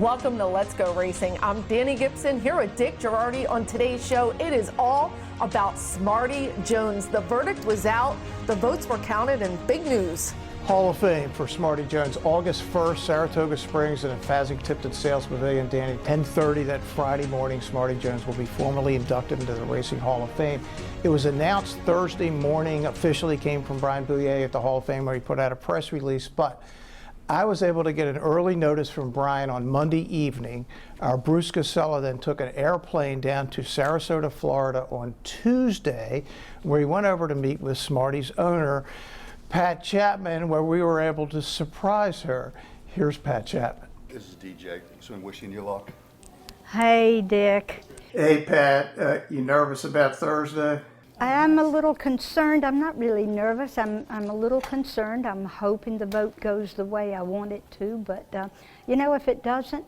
Welcome to Let's Go Racing. I'm Danny Gibson here with Dick Girardi on today's show. It is all about Smarty Jones. The verdict was out, the votes were counted, and big news. Hall of Fame for Smarty Jones, August 1st, Saratoga Springs and at Fasig-Tipton Sales Pavilion. Danny, 10:30 that Friday morning, Smarty Jones will be formally inducted into the Racing Hall of Fame. It was announced Thursday morning, officially came from Brian Bouye at the Hall of Fame where he put out a press release, but I was able to get an early notice from Brian on Monday evening. Our Bruce Casella then took an airplane down to Sarasota, Florida on Tuesday, where he went over to meet with Smarty's owner, Pat Chapman, where we were able to surprise her. Here's Pat Chapman. This is DJ. So I'm wishing you luck. Hey, Dick. Hey, Pat. You nervous about Thursday? I am a little concerned. I'm not really nervous. I'm a little concerned. I'm hoping the vote goes the way I want it to. But, you know, if it doesn't,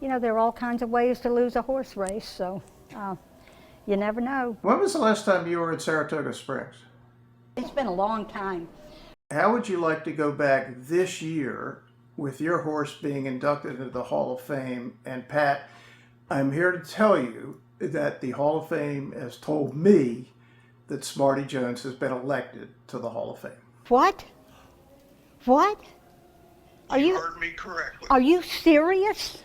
you know, there are all kinds of ways to lose a horse race. So you never know. When was the last time you were at Saratoga Springs? It's been a long time. How would you like to go back this year with your horse being inducted into the Hall of Fame? And Pat, I'm here to tell you that the Hall of Fame has told me that Smarty Jones has been elected to the Hall of Fame. What? What? You heard me correctly. Are you serious?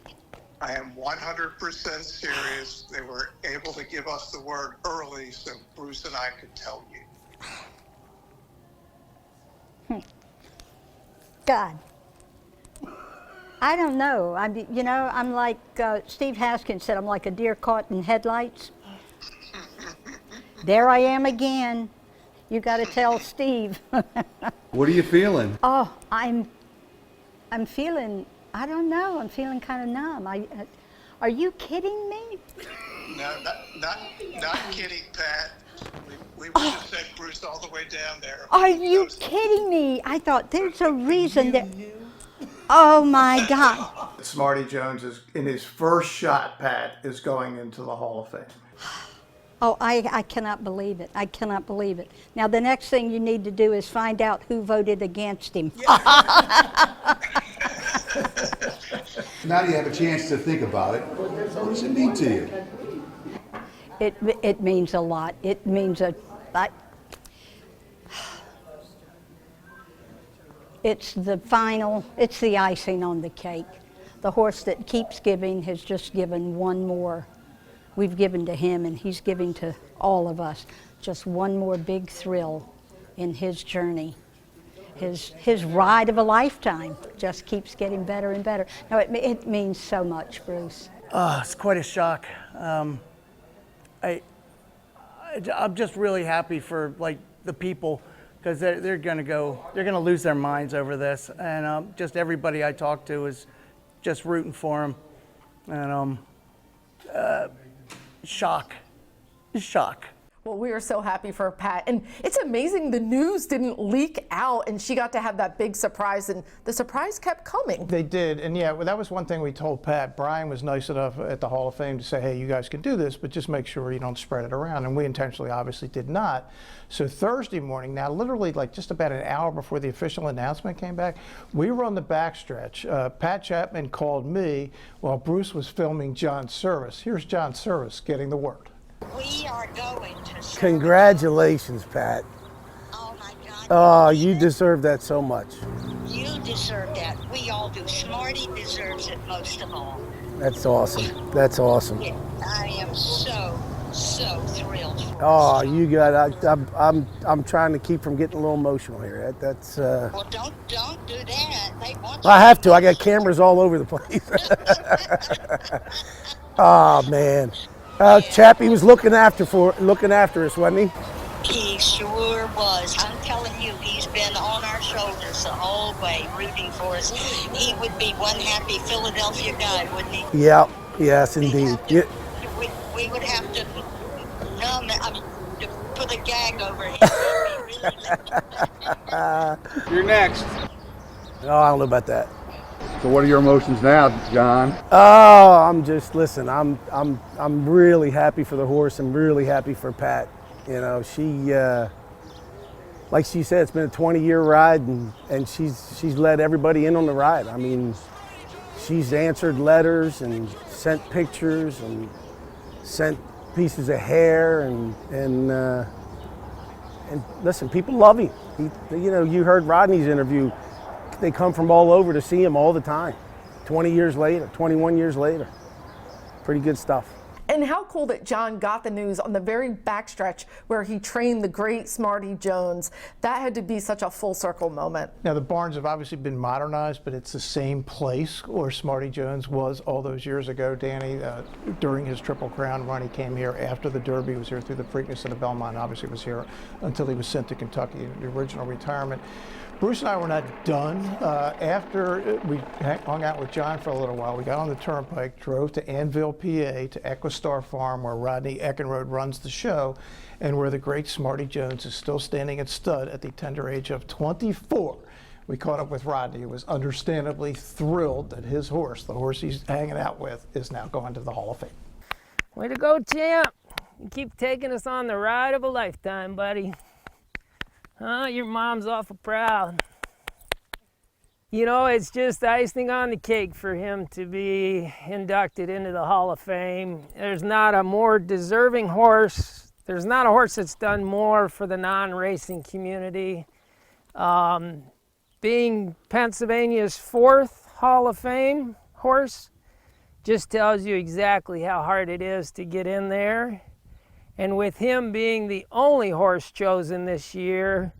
I am 100% serious. They were able to give us the word early so Bruce and I could tell you. God. I don't know. I'm like Steve Haskins said, I'm like a deer caught in headlights. There I am again. You got to tell Steve. What are you feeling? Oh, I'm feeling, I don't know, I'm feeling kind of numb. Are you kidding me? No, not kidding, Pat. We would have sent Bruce all the way down there. Are you kidding me? I thought there's a reason that, oh my God. Smarty Jones is in his first shot, Pat, is going into the Hall of Fame. Oh, I cannot believe it. I cannot believe it. Now, the next thing you need to do is find out who voted against him. Now you have a chance to think about it. What does it mean to you? It means a lot. It means it's it's the icing on the cake. The horse that keeps giving has just given one more. We've given to him and he's giving to all of us. Just one more big thrill in his journey. His ride of a lifetime just keeps getting better and better. No, it means so much, Bruce. It's quite a shock. I'm just really happy for the people because they're gonna lose their minds over this, and just everybody I talk to is just rooting for them, and shock. Well, we are so happy for Pat, and it's amazing the news didn't leak out and she got to have that big surprise, and the surprise kept coming. They did, and yeah, well, that was one thing we told Pat. Brian was nice enough at the Hall of Fame to say, hey, you guys can do this, but just make sure you don't spread it around, and we intentionally obviously did not. So Thursday morning, now literally just about an hour before the official announcement came back, we were on the backstretch. Pat Chapman called me while Bruce was filming John Service. Here's John Service getting the word. We are going to. Congratulations, Pat. Oh my God. Oh, you deserve that so much. You deserve that. We all do. Smarty deserves it most of all. That's awesome. That's awesome. Yeah, I am so thrilled for Oh, us. you got. I'm trying to keep from getting a little emotional here. That's. Well, don't do that. They want you. I have to. I got cameras all over the place. Oh man. Chappie was looking after us, wasn't he? He sure was. I'm telling you, he's been on our shoulders the whole way, rooting for us. He would be one happy Philadelphia guy, wouldn't he? Yeah. Yes, indeed. We would have to to put a gag over him. You're next. Oh, I don't know about that. So what are your emotions now, John? Oh, I'm really happy for the horse. I'm really happy for Pat. You know, she, like she said, it's been a 20-year ride, and she's let everybody in on the ride. I mean, she's answered letters and sent pictures and sent pieces of hair and listen, people love him. You heard Rodney's interview. They come from all over to see him all the time. 20 years later, 21 years later. Pretty good stuff. And how cool that John got the news on the very backstretch where he trained the great Smarty Jones. That had to be such a full circle moment. Now, the barns have obviously been modernized, but it's the same place where Smarty Jones was all those years ago, Danny. During his Triple Crown run, he came here after the Derby. He was here through the Preakness of the Belmont. Obviously was here until he was sent to Kentucky in the original retirement. Bruce and I were not done. After we hung out with John for a little while, we got on the turnpike, drove to Annville, PA, to Equistar Farm, where Rodney Eckenrode runs the show, and where the great Smarty Jones is still standing at stud at the tender age of 24. We caught up with Rodney, who was understandably thrilled that his horse, the horse he's hanging out with, is now going to the Hall of Fame. Way to go, champ. You keep taking us on the ride of a lifetime, buddy. Your mom's awful proud. It's just icing on the cake for him to be inducted into the Hall of Fame. There's not a more deserving horse. There's not a horse that's done more for the non-racing community. Being Pennsylvania's 4th Hall of Fame horse just tells you exactly how hard it is to get in there. And with him being the only horse chosen this year,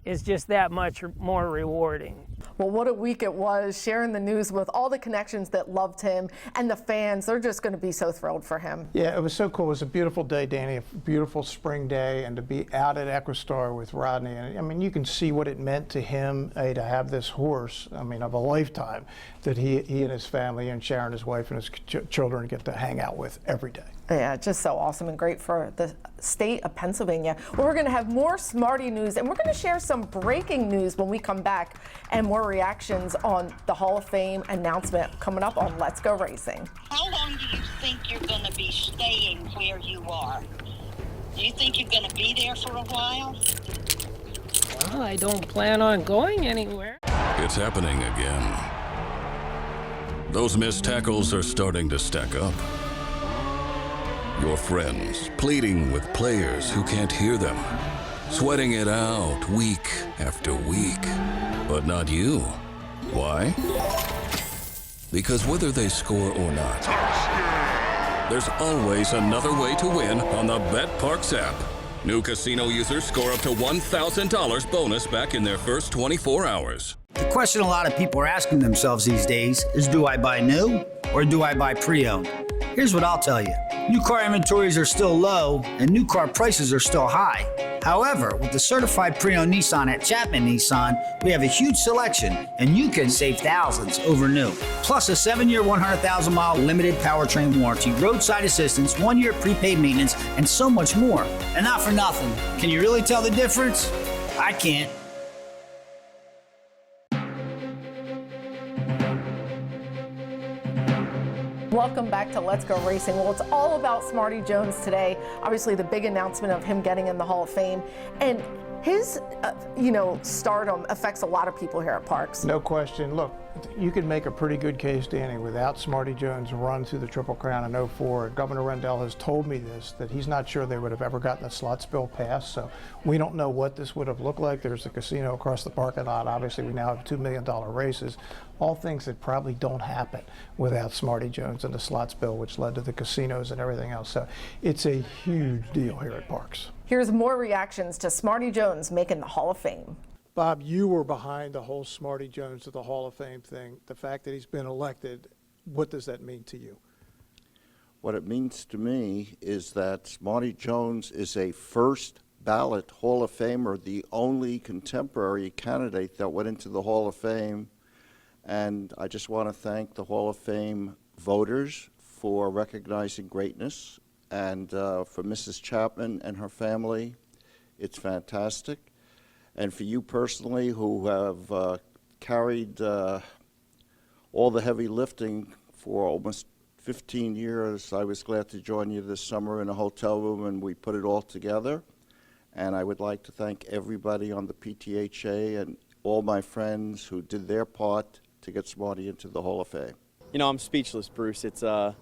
it's just that much more rewarding. Well, what a week it was, sharing the news with all the connections that loved him, and the fans. They're just going to be so thrilled for him. Yeah, it was so cool. It was a beautiful day, Danny, a beautiful spring day, and to be out at Equistar with Rodney. And I mean, you can see what it meant to him to have this horse, of a lifetime, that he and his family and Sharon, his wife, and his children get to hang out with every day. Yeah, just so awesome and great for the state of Pennsylvania. Well, we're going to have more Smarty news, and we're going to share some breaking news when we come back, and more reactions on the Hall of Fame announcement coming up on Let's Go Racing. How long do you think you're going to be staying where you are? Do you think you're going to be there for a while? Well, I don't plan on going anywhere. It's happening again. Those missed tackles are starting to stack up. Your friends pleading with players who can't hear them, sweating it out week after week. But not you. Why? Because whether they score or not, there's always another way to win on the BetParx app. New casino users score up to $1,000 bonus back in their first 24 hours. The question a lot of people are asking themselves these days is, do I buy new or do I buy pre-owned? Here's what I'll tell you. New car inventories are still low and new car prices are still high. However, with the certified pre-owned Nissan at Chapman Nissan, we have a huge selection and you can save thousands over new. Plus a 7-year, 100,000-mile limited powertrain warranty, roadside assistance, 1-year prepaid maintenance, and so much more. And not for nothing. Can you really tell the difference? I can't. Welcome back to Let's Go Racing. Well, it's all about Smarty Jones today. Obviously, the big announcement of him getting in the Hall of Fame. And his, stardom affects a lot of people here at Parx. No question. Look, you could make a pretty good case, Danny, without Smarty Jones' run through the Triple Crown in '04. Governor Rendell has told me this, that he's not sure they would have ever gotten the slots bill passed. So we don't know what this would have looked like. There's a casino across the parking lot. Obviously, we now have $2 million races. All things that probably don't happen without Smarty Jones and the slots bill, which led to the casinos and everything else. So it's a huge deal here at Parx. Here's more reactions to Smarty Jones making the Hall of Fame. Bob, you were behind the whole Smarty Jones to the Hall of Fame thing. The fact that he's been elected, what does that mean to you? What it means to me is that Smarty Jones is a first ballot Hall of Famer, the only contemporary candidate that went into the Hall of Fame. And I just want to thank the Hall of Fame voters for recognizing greatness, and for Mrs. Chapman and her family, it's fantastic. And for you personally, who have carried all the heavy lifting for almost 15 years, I was glad to join you this summer in a hotel room and we put it all together. And I would like to thank everybody on the PTHA and all my friends who did their part to get Smarty into the Hall of Fame. You know, I'm speechless, Bruce. It's a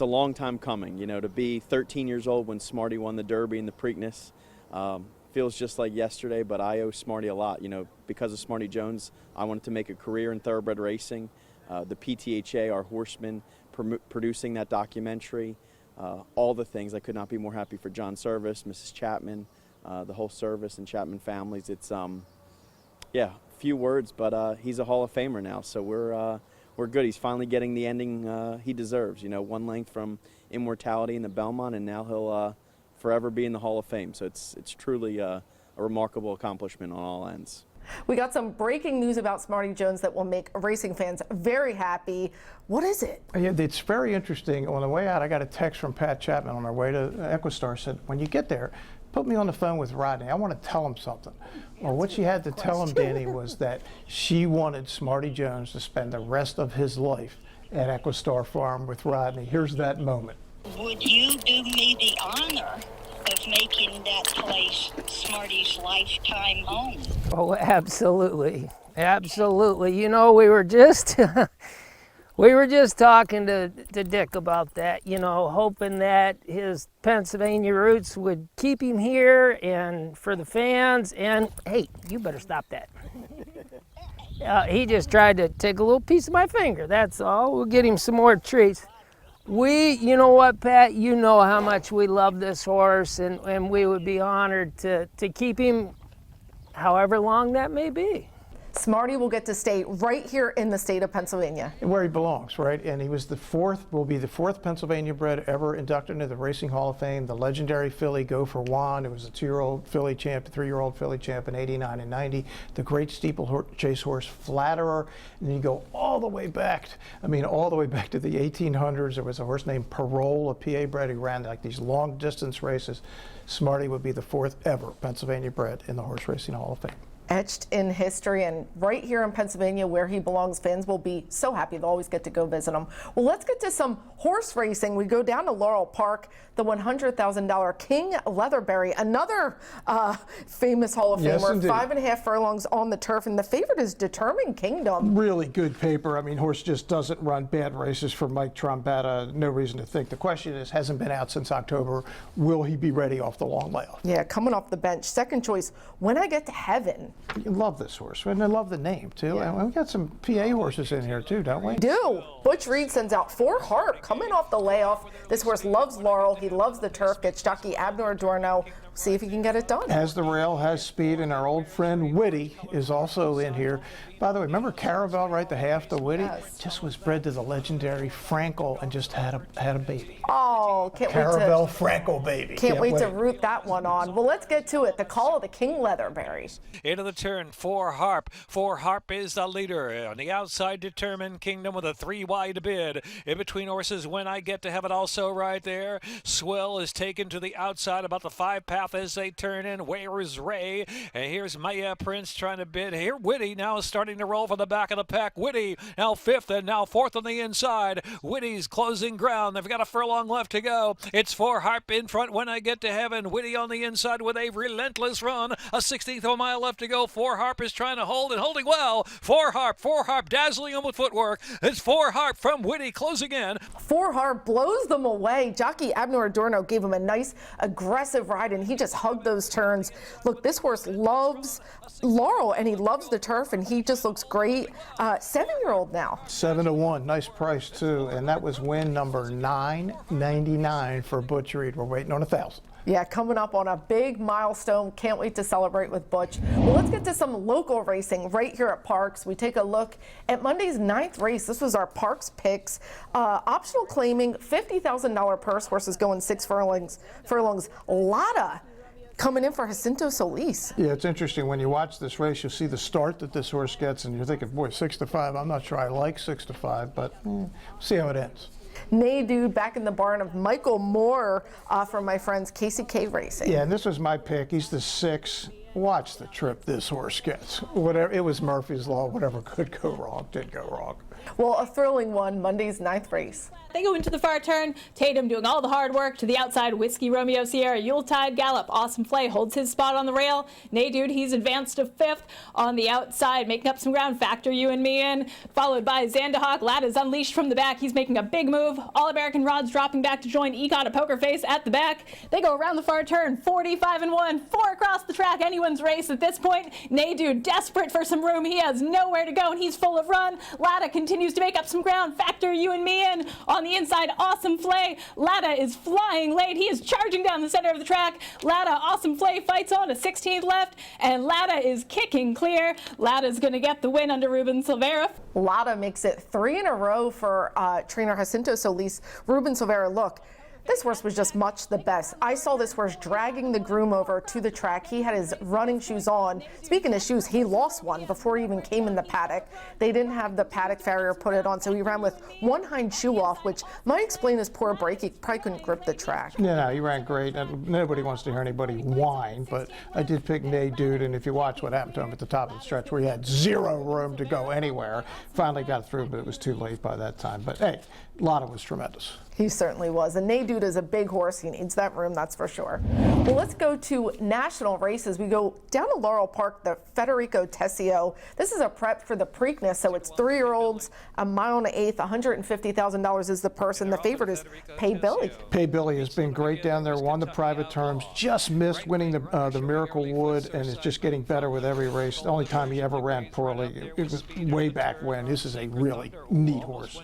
long time coming. You know, to be 13 years old when Smarty won the Derby and the Preakness feels just like yesterday, but I owe Smarty a lot. You know, because of Smarty Jones, I wanted to make a career in thoroughbred racing. The PTHA, our horsemen, producing that documentary, all the things. I could not be more happy for John Service, Mrs. Chapman, the whole Service and Chapman families. It's, yeah, few words, but he's a Hall of Famer now, so we're good. He's finally getting the ending he deserves. You know, one length from immortality in the Belmont, and now he'll forever be in the Hall of Fame. So it's truly a remarkable accomplishment on all ends. We got some breaking news about Smarty Jones that will make racing fans very happy. What is it? Yeah, it's very interesting. On the way out, I got a text from Pat Chapman on our way to Equistar. Said, when you get there, put me on the phone with Rodney. I want to tell him something. Well, what she had to tell him, Danny, was that she wanted Smarty Jones to spend the rest of his life at Equistar Farm with Rodney. Here's that moment. Would you do me the honor of making that place Smarty's lifetime home? Oh, absolutely. Absolutely. You know, we were just talking to Dick about that, you know, hoping that his Pennsylvania roots would keep him here and for the fans. And hey, you better stop that. He just tried to take a little piece of my finger. That's all. We'll get him some more treats. You know what, Pat? You know how much we love this horse, and we would be honored to keep him however long that may be. Smarty will get to stay right here in the state of Pennsylvania. Where he belongs, right? And he was will be the fourth Pennsylvania bred ever inducted into the Racing Hall of Fame. The legendary filly Gopher Wand, it was a 2-year-old filly champ, 3-year-old filly champ in 89 and 90. The great steeplechase horse Flatterer. And then you go all the way back, all the way back to the 1800s. There was a horse named Parole, a PA bred who ran like these long distance races. Smarty would be the fourth ever Pennsylvania bred in the Horse Racing Hall of Fame. Etched in history, and right here in Pennsylvania where he belongs, fans will be so happy they'll always get to go visit him. Well, let's get to some horse racing. We go down to Laurel Park, the $100,000 King Leatherberry, another famous Hall of Famer. Yes, indeed. 5.5 furlongs on the turf, and the favorite is Determined Kingdom. Really good paper. Horse just doesn't run bad races for Mike Trombetta. No reason to think. The question is, hasn't been out since October. Will he be ready off the long layoff? Yeah, coming off the bench. Second choice, When I Get to Heaven. You love this horse, and I love the name too. Yeah. And we got some PA horses in here too, don't we? We do. Butch Reed sends out 4 Harp coming off the layoff. This horse loves Laurel. He loves the turf. Gets jockey Abner Adorno. See if he can get it done. Has the rail, has speed, and our old friend Whitty is also in here. By the way, remember Caravel, right? The half, the Whitty? Yes. Just was bred to the legendary Frankel and just had a baby. Oh, can't Caravel wait to Frankel baby. Can't wait to root that one on. Well, let's get to it. The Call of the King Leatherberry. Into the turn, 4 Harp. 4 Harp is the leader. On the outside, Determined Kingdom with a 3-wide bid. In between horses, When I Get to Heaven also right there. Swell is taken to the outside about the 5 path as they turn in. Where is Ray? And here's Maya Prince trying to bid. Here, Whitty now is starting to roll for the back of the pack. Whitty now 5th and now 4th on the inside. Whitty's closing ground. They've got a furlong left to go. It's 4 Harp in front. When I Get to Heaven. Whitty on the inside with a relentless run. A 16th of a mile left to go. 4 Harp is trying to hold and holding well. 4 Harp dazzling him with footwork. It's 4 Harp from Whitty closing in. 4 Harp blows them away. Jockey Abner Adorno gave him a nice aggressive ride, and he just hugged those turns. Look, this horse loves Laurel, and he loves the turf, and he just looks great. 7-year-old now. 7-1, nice price too, and that was win number 999 for Butch Reed. We're waiting on 1,000. Yeah, coming up on a big milestone. Can't wait to celebrate with Butch. Well, let's get to some local racing right here at Parks. We take a look at Monday's 9th race. This was our Parks picks. Optional claiming $50,000 purse. Horses going 6 furlongs. Lotta coming in for Jacinto Solis. Yeah, it's interesting. When you watch this race, you'll see the start that this horse gets, and you're thinking, boy, 6-5. I'm not sure I like 6-5, but we'll see how it ends. Nay Dude back in the barn of Michael Moore from my friends KCK Racing. Yeah, and this was my pick. He's the 6. Watch the trip this horse gets. Whatever, it was Murphy's Law. Whatever could go wrong did go wrong. Well, a thrilling one, Monday's 9th race. They go into the far turn. Tatum doing all the hard work to the outside. Whiskey Romeo Sierra, Yuletide Gallop. Awesome Flay holds his spot on the rail. Nay Dude, he's advanced to 5th on the outside, making up some ground. Factor You and Me in, followed by Zandahawk. Lad is unleashed from the back. He's making a big move. All American Rod's dropping back to join Econ, a poker face at the back. They go around the far turn, 45-1, 4 across the track. Anyone's race at this point. Nay Dude desperate for some room. He has nowhere to go, and he's full of run. Lada continues to make up some ground. Factor You and Me in on the inside. Awesome Flay. Lada is flying late. He is charging down the center of the track. Lada, Awesome Flay fights on a 16th left, and Lada is kicking clear. Lada's going to get the win under Ruben Silveira. Lada makes it 3 in a row for trainer Jacinto Solis. Ruben Silveira, look, this horse was just much the best. I saw this horse dragging the groom over to the track. He had his running shoes on. Speaking of shoes, he lost one before he even came in the paddock. They didn't have the paddock farrier put it on, so he ran with one hind shoe off, which might explain his poor break. He probably couldn't grip the track. Yeah, no, he ran great. And nobody wants to hear anybody whine, but I did pick Nay Dude, and if you watch what happened to him at the top of the stretch where he had zero room to go anywhere, finally got through, but it was too late by that time. But hey, Lada was tremendous. He certainly was. And Nay Dude is a big horse. He needs that room, that's for sure. Well, let's go to national races. We go down to Laurel Park, the Federico Tessio. This is a prep for the Preakness, so it's 3-year-olds, a mile and an eighth, $150,000 is the purse, and the favorite is Pay Billy. Pay Billy has been great down there, won the private terms, just missed winning the Miracle Wood, and is just getting better with every race. The only time he ever ran poorly, it was way back when. This is a really neat horse.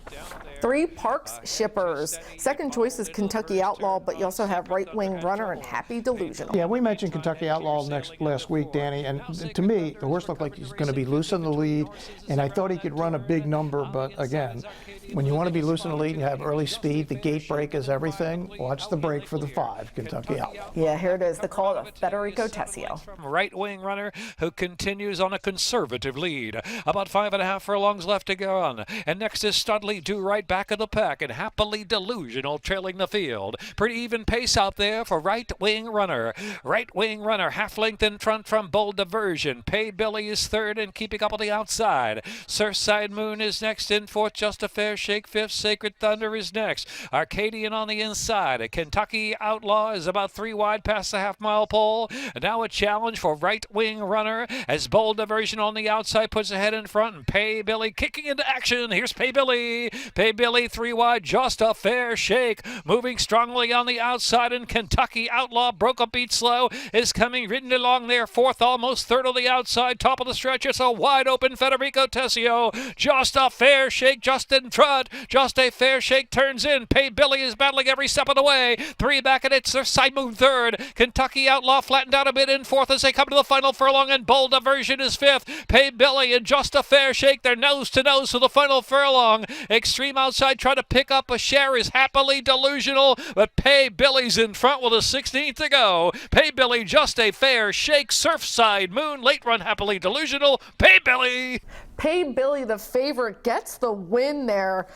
3 Parks shippers. Second choice is Kentucky Outlaw, but you also have Right Wing Runner and Happy Delusional. Yeah, we mentioned Kentucky Outlaw last week, Danny, and to me, the horse looked like he's going to be loose in the lead, and I thought he could run a big number, but again, when you want to be loose in the lead and you have early speed, the gate break is everything. Watch the break for the 5, Kentucky Outlaw. Yeah, here it is, the call of Federico Tessio. Right Wing Runner, who continues on a conservative lead. About 5.5 furlongs left to go on. And next is Studley, due right back of the pack, and Happily Delusional trailing the field. Pretty even pace out there for Right Wing Runner. Right Wing Runner, half length in front from Bold Diversion. Pay Billy is 3rd and keeping up on the outside. Surfside Moon is next in 4th. Just a Fair Shake 5th. Sacred Thunder is next. Arcadian on the inside. A Kentucky Outlaw is about 3 wide past the half-mile pole. And now a challenge for Right Wing Runner as Bold Diversion on the outside puts ahead in front, and Pay Billy kicking into action. Here's Pay Billy. Pay Billy 3 wide. Just a Fair Shake moving strongly on the outside, and Kentucky Outlaw broke a beat slow is coming ridden along there 4th, almost 3rd on the outside, top of the stretch. It's a wide open Federico Tessio. Just a Fair Shake just in front. Just a Fair Shake turns in. Pay Billy is battling every step of the way. 3 back at it. Side Moon 3rd. Kentucky Outlaw flattened out a bit in 4th as they come to the final furlong, and Bold Diversion is 5th. Pay Billy and Just a Fair Shake, they're nose to nose for the final furlong. Extreme outside trying to pick up a share is Happily Delusional, but Pay Billy's in front with a 16th to go. Pay Billy, Just a Fair Shake, Surfside Moon, late run Happily Delusional. Pay Billy. Pay Billy, the favorite, gets the win there.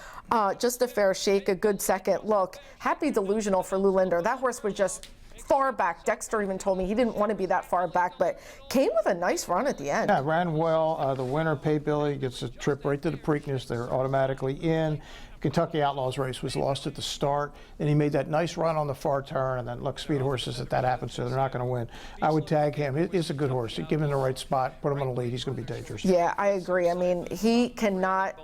Just a Fair Shake, a good second look. Happy Delusional for Lou Linder. That horse was just far back. Dexter even told me he didn't want to be that far back, but came with a nice run at the end. Yeah, ran well. The winner, Pay Billy, gets a trip right to the Preakness. They're automatically in. Kentucky Outlaws race was lost at the start, and he made that nice run on the far turn, and then look, speed horses that happens, so they're not going to win. I would tag him. He's a good horse. You give him the right spot, put him on the lead, he's going to be dangerous. Yeah, I agree. I mean, he cannot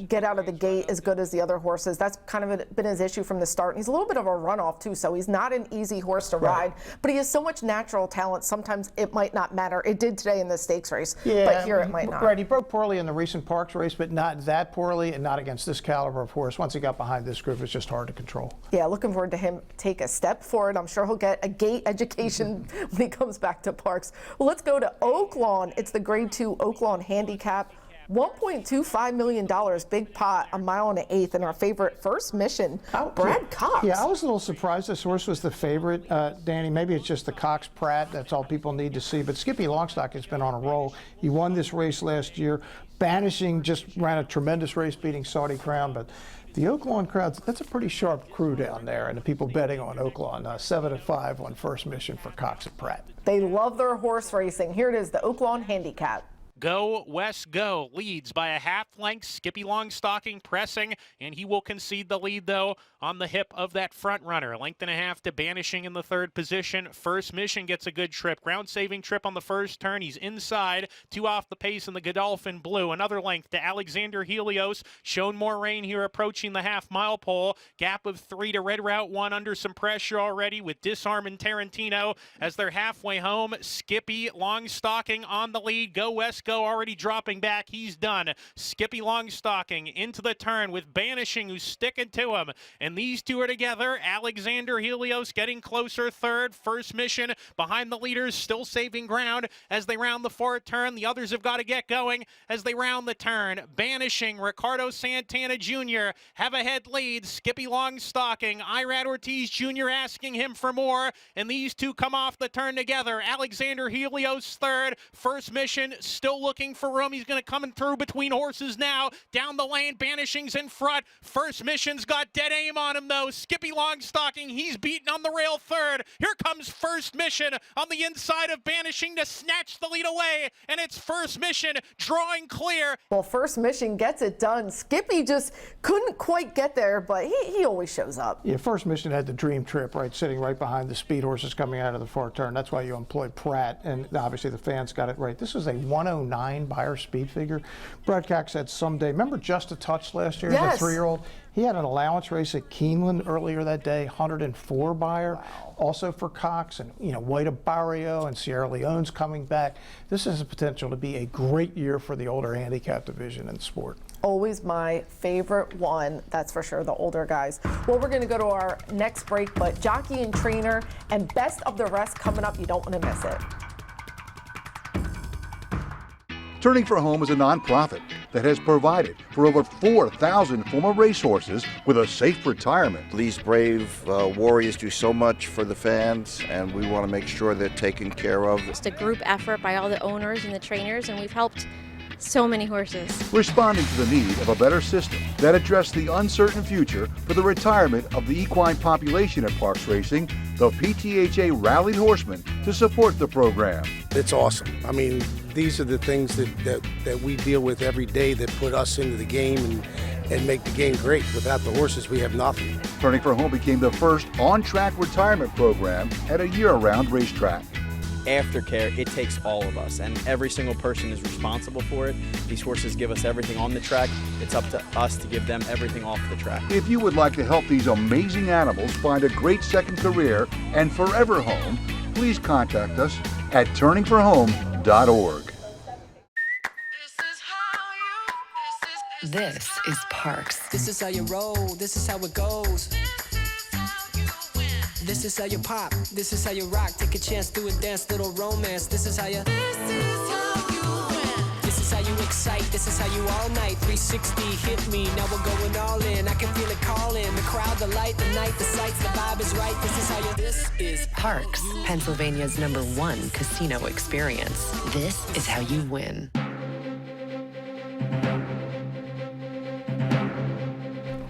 get out of the gate as good as the other horses. That's kind of been his issue from the start. And he's a little bit of a runoff too, so he's not an easy horse to ride, but he has so much natural talent. Sometimes it might not matter. It did today in the stakes race, but here it might not. Right, he broke poorly in the recent Parks race, but not that poorly and not against this caliber of horse. Once he got behind this group, it's just hard to control. Yeah, looking forward to him take a step forward. I'm sure he'll get a gate education when he comes back to Parks. Well, let's go to Oaklawn. It's the Grade 2 Oaklawn Handicap. $1.25 million, big pot, a mile and an eighth, and our favorite First Mission, Brad Cox. Yeah, I was a little surprised this horse was the favorite, Danny. Maybe it's just the Cox Pratt. That's all people need to see. But Skippy Longstock has been on a roll. He won this race last year. Banishing just ran a tremendous race, beating Saudi Crown. But the Oaklawn crowd, that's a pretty sharp crew down there. And the people betting on Oaklawn, 7-5 on First Mission for Cox and Pratt. They love their horse racing. Here it is, the Oaklawn Handicap. Go, West, go. Leads by a half length. Skippy Longstocking pressing, and he will concede the lead, though, on the hip of that front runner. Length and a half to Banishing in the third position. First Mission gets a good trip. Ground-saving trip on the first turn. He's inside. 2 off the pace in the Godolphin Blue. Another length to Alexander Helios. Shown more rain here approaching the half-mile pole. Gap of 3 to Red Route 1 under some pressure already with Disarm and Tarantino as they're halfway home. Skippy Longstocking on the lead. Go, West, go. Already dropping back. He's done. Skippy Longstocking into the turn with Banishing, who's sticking to him. And these two are together. Alexander Helios getting closer third. First Mission behind the leaders, still saving ground as they round the fourth turn. The others have got to get going as they round the turn. Banishing, Ricardo Santana Jr. have a head lead. Skippy Longstocking, Irad Ortiz Jr. asking him for more. And these two come off the turn together. Alexander Helios third. First Mission still looking for room. He's going to come through between horses now. Down the lane, Banishing's in front. First Mission's got dead aim on him, though. Skippy Longstocking, he's beaten on the rail third. Here comes First Mission on the inside of Banishing to snatch the lead away, and it's First Mission drawing clear. Well, First Mission gets it done. Skippy just couldn't quite get there, but he always shows up. Yeah, First Mission had the dream trip, right, sitting right behind the speed horses coming out of the far turn. That's why you employ Pratt, and obviously the fans got it right. This is a 109 buyer speed figure. Brad Cox said someday, remember Just a Touch last year, yes, the 3-year-old? He had an allowance race at Keeneland earlier that day, 104 buyer, wow, also for Cox, and White of Barrio and Sierra Leone's coming back. This has the potential to be a great year for the older handicap division in sport. Always my favorite one, that's for sure, the older guys. Well, we're going to go to our next break, but jockey and trainer and best of the rest coming up. You don't want to miss it. Turning for Home is a nonprofit that has provided for over 4,000 former racehorses with a safe retirement. These brave warriors do so much for the fans, and we want to make sure they're taken care of. It's a group effort by all the owners and the trainers, and we've helped so many horses. Responding to the need of a better system that addressed the uncertain future for the retirement of the equine population at Parx Racing, the PTHA rallied horsemen to support the program. It's awesome. I mean, these are the things that we deal with every day that put us into the game and make the game great. Without the horses, we have nothing. Turning for Home became the first on-track retirement program at a year-round racetrack. Aftercare, it takes all of us, and every single person is responsible for it. These horses give us everything on the track. It's up to us to give them everything off the track. If you would like to help these amazing animals find a great second career and forever home, please contact us at turningforhome.org. This is Parx. This is how you roll, this is how it goes. This is how you pop, this is how you rock. Take a chance, do a dance, little romance. This is how you. This is how you win. This is how you excite, this is how you all night. 360 hit me, now we're going all in. I can feel it calling, the crowd, the light, the night, the sights, the vibe is right. This is how you. This is Parx, Pennsylvania's #1 casino experience. This is how you win.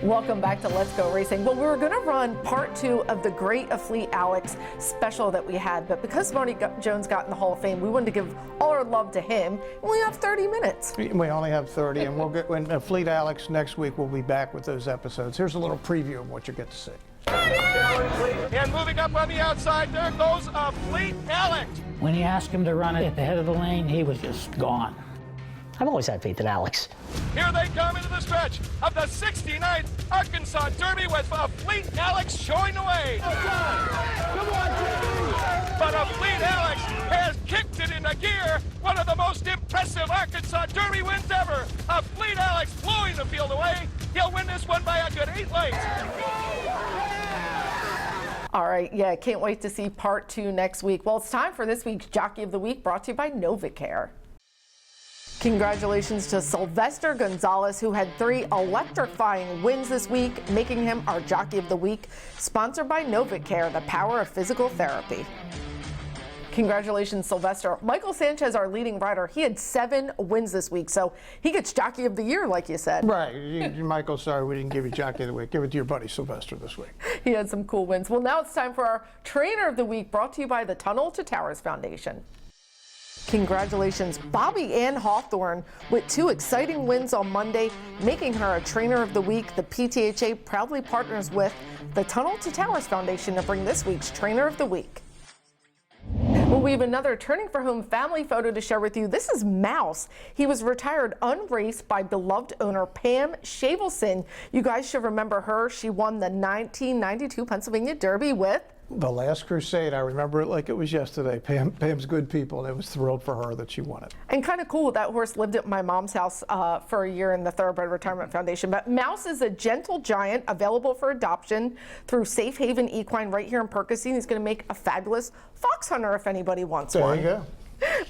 Welcome back to Let's Go Racing. Well, we were going to run part 2 of the Great Afleet Alex special that we had, but because Smarty Jones got in the Hall of Fame, we wanted to give all our love to him. And we have 30 minutes. We only have 30, and we'll get when Afleet Alex next week. We'll be back with those episodes. Here's a little preview of what you get to see. And moving up on the outside, there goes Afleet Alex. When you asked him to run it at the head of the lane, he was just gone. I've always had faith in Alex. Here they come into the stretch of the 69th Arkansas Derby with Afleet Alex showing the way. Come on, Jimmy! But Afleet Alex has kicked it into gear. One of the most impressive Arkansas Derby wins ever. Afleet Alex blowing the field away. He'll win this one by a good 8 lengths. All right, yeah, can't wait to see part 2 next week. Well, it's time for this week's Jockey of the Week, brought to you by NovaCare. Congratulations to Sylvester Gonzalez, who had 3 electrifying wins this week, making him our Jockey of the Week, sponsored by NovaCare, the power of physical therapy. Congratulations, Sylvester. Michael Sanchez, our leading rider, he had 7 wins this week, so he gets Jockey of the Year, like you said. Right. Michael, sorry we didn't give you Jockey of the Week. Give it to your buddy Sylvester this week. He had some cool wins. Well, now it's time for our Trainer of the Week, brought to you by the Tunnel to Towers Foundation. Congratulations, Bobby Ann Hawthorne, with 2 exciting wins on Monday, making her a Trainer of the Week. The PTHA proudly partners with the Tunnel to Towers Foundation to bring this week's Trainer of the Week. Well, we have another Turning for Home family photo to share with you. This is Mouse. He was retired unraced by beloved owner Pam Shavelson. You guys should remember her. She won the 1992 Pennsylvania Derby with The Last Crusade. I remember it like it was yesterday. Pam's good people, and I was thrilled for her that she won it. And kind of cool, that horse lived at my mom's house for a year in the Thoroughbred Retirement Foundation. But Mouse is a gentle giant available for adoption through Safe Haven Equine right here in Percy. He's going to make a fabulous fox hunter if anybody wants one. There you go.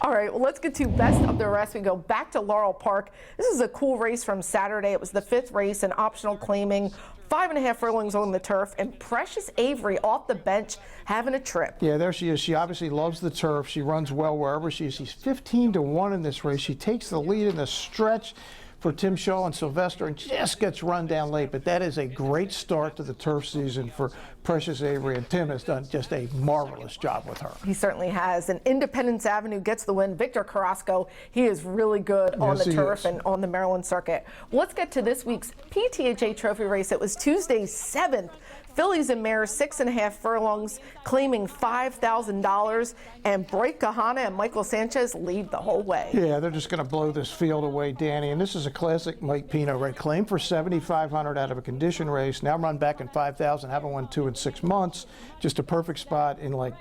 All right, well, let's get to best of the rest. We go back to Laurel Park. This is a cool race from Saturday. It was the 5th race, an optional claiming, 5.5 furlongs on the turf, and Precious Avery off the bench having a trip. Yeah, there she is. She obviously loves the turf. She runs well wherever she is. She's 15-1 in this race. She takes the lead in the stretch for Tim Shaw and Sylvester and just gets run down late. But that is a great start to the turf season for Precious Avery, and Tim has done just a marvelous job with her. He certainly has. And Independence Avenue gets the win. Victor Carrasco, he is really good on the turf and on the Maryland circuit. Well, let's get to this week's PTHA Trophy race. It was Tuesday's 7th. Fillies and Mares, 6.5 furlongs, claiming $5,000, and Bright Kahana and Michael Sanchez lead the whole way. Yeah, they're just going to blow this field away, Danny. And this is a classic Mike Pino race. Claimed for $7,500 out of a condition race. Now run back in $5,000. Haven't won 2 in 6 months. Just a perfect spot in a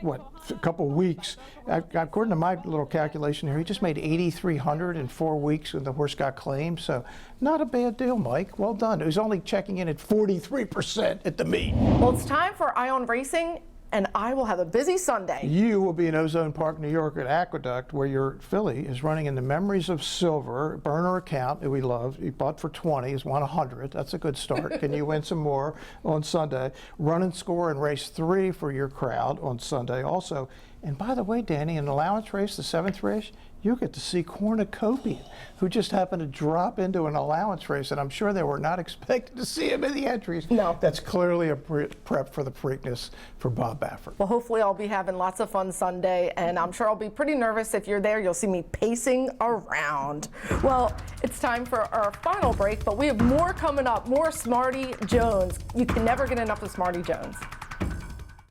couple weeks. According to my little calculation here, he just made $8,300 in 4 weeks when the horse got claimed. So not a bad deal, Mike. Well done. He was only checking in at 43% at the meet. Well, it's time for Ion Racing, and I will have a busy Sunday. You will be in Ozone Park, New York at Aqueduct, where your filly is running in the Memories of Silver burner account that we love. You bought for 20, he's won 100. That's a good start. Can you win some more on Sunday? Run and score in race 3 for your crowd on Sunday also. And by the way, Danny, in the allowance race, the 7th race, you get to see Cornucopian, who just happened to drop into an allowance race, and I'm sure they were not expecting to see him in the entries. No. That's clearly a prep for the Preakness for Bob Baffert. Well, hopefully I'll be having lots of fun Sunday, and I'm sure I'll be pretty nervous. If you're there, you'll see me pacing around. Well, it's time for our final break, but we have more coming up, more Smarty Jones. You can never get enough of Smarty Jones.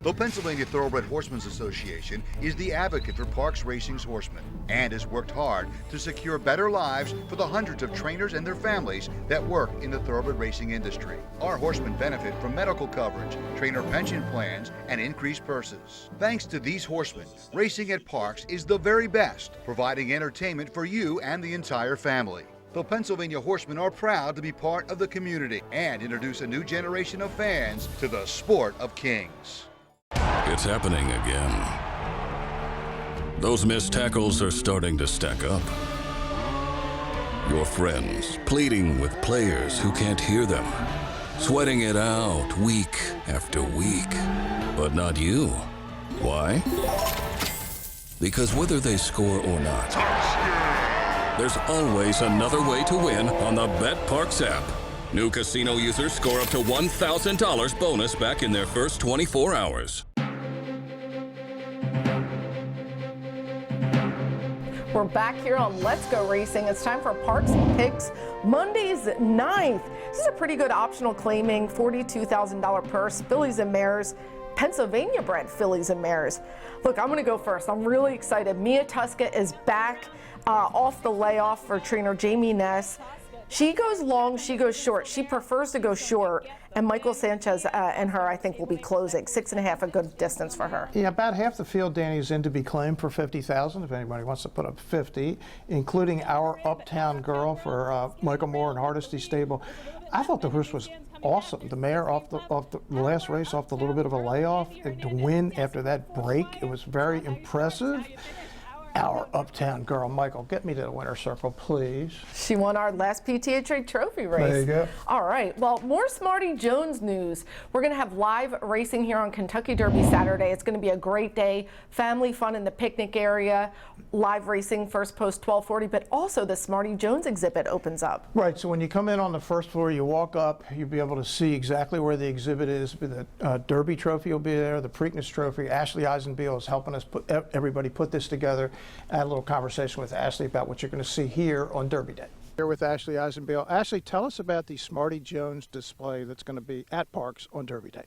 The Pennsylvania Thoroughbred Horsemen's Association is the advocate for Parks Racing's horsemen and has worked hard to secure better lives for the hundreds of trainers and their families that work in the thoroughbred racing industry. Our horsemen benefit from medical coverage, trainer pension plans, and increased purses. Thanks to these horsemen, racing at Parks is the very best, providing entertainment for you and the entire family. The Pennsylvania Horsemen are proud to be part of the community and introduce a new generation of fans to the sport of kings. It's happening again. Those missed tackles are starting to stack up. Your friends pleading with players who can't hear them, sweating it out week after week. But not you. Why? Because whether they score or not, there's always another way to win on the BetParx app. New casino users score up to $1,000 bonus back in their first 24 hours. We're back here on Let's Go Racing. It's time for Parks Picks, Monday's 9th. This is a pretty good optional claiming, $42,000 purse, fillies and mares, Pennsylvania bred fillies and mares. Look, I'm going to go first. I'm really excited. Mia Tuska is back off the layoff for trainer Jamie Ness. She goes long, she goes short. She prefers to go short, and Michael Sanchez and her, I think, will be closing. 6.5, a good distance for her. Yeah, about half the field, Danny, is in to be claimed for $50,000, if anybody wants to put up 50, including our Uptown Girl for Michael Moore and Hardesty Stable. I thought the horse was awesome. The mare off the last race, off the little bit of a layoff, and to win after that break, it was very impressive. our uptown girl. Michael, get me to the winner's circle, please. She won our last PTA Trophy race. There you go. All right, well, more Smarty Jones news. We're going to have live racing here on Kentucky Derby Saturday. It's going to be a great day, family fun in the picnic area, live racing first post 1240, but also the Smarty Jones exhibit opens up. Right, so when you come in on the first floor, you walk up, you'll be able to see exactly where the exhibit is. The Derby Trophy will be there, the Preakness Trophy. Ashley Eisenbiel is helping us everybody put this together. I had a little conversation with Ashley about what you're going to see here on Derby Day. Here with Ashley Eisenbiel. Ashley, tell us about the Smarty Jones display that's going to be at Parks on Derby Day.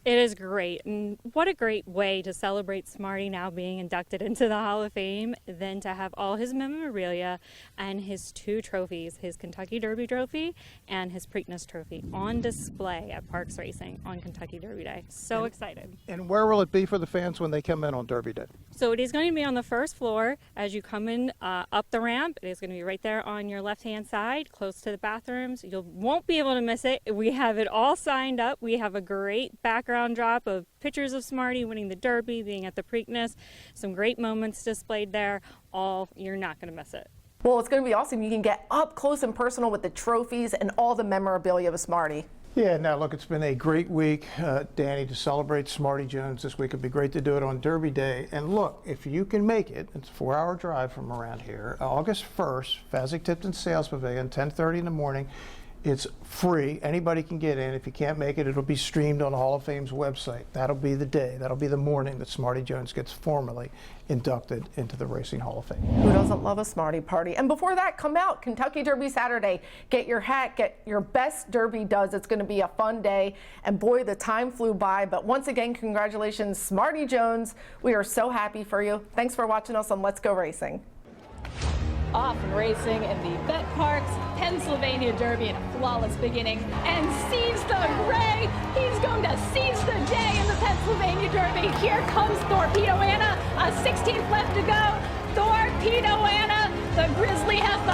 It is great, and what a great way to celebrate Smarty now being inducted into the Hall of Fame than to have all his memorabilia and his 2 trophies, his Kentucky Derby Trophy and his Preakness Trophy, on display at Parks Racing on Kentucky Derby Day. So excited. And where will it be for the fans when they come in on Derby Day? So it is going to be on the first floor as you come in up the ramp. It is going to be right there on your left-hand side, close to the bathrooms. You won't be able to miss it. We have it all signed up. We have a great background drop of pictures of Smarty winning the Derby, being at the Preakness, some great moments displayed there. You're not going to miss it. Well, it's going to be awesome. You can get up close and personal with the trophies and all the memorabilia of Smarty. Yeah, now look, it's been a great week, Danny, to celebrate Smarty Jones this week. It'd be great to do it on Derby Day. And look, if you can make it, it's a 4-hour drive from around here, August 1st, Fasig-Tipton Sales Pavilion, 10:30 in the morning. It's free. Anybody can get in. If you can't make it, it'll be streamed on the Hall of Fame's website. That'll be the day. That'll be the morning that Smarty Jones gets formally inducted into the Racing Hall of Fame. Who doesn't love a Smarty party? And before that, come out, Kentucky Derby Saturday. Get your hat, get your best Derby does. It's going to be a fun day. And boy, the time flew by. But once again, congratulations, Smarty Jones. We are so happy for you. Thanks for watching us on Let's Go Racing. Off and racing in the Bet Parks Pennsylvania Derby in a flawless beginning, and seize the gray. He's going to seize the day in the Pennsylvania Derby. Here comes Torpedo Anna, a 16th left to go. Torpedo Anna, the Grizzly has the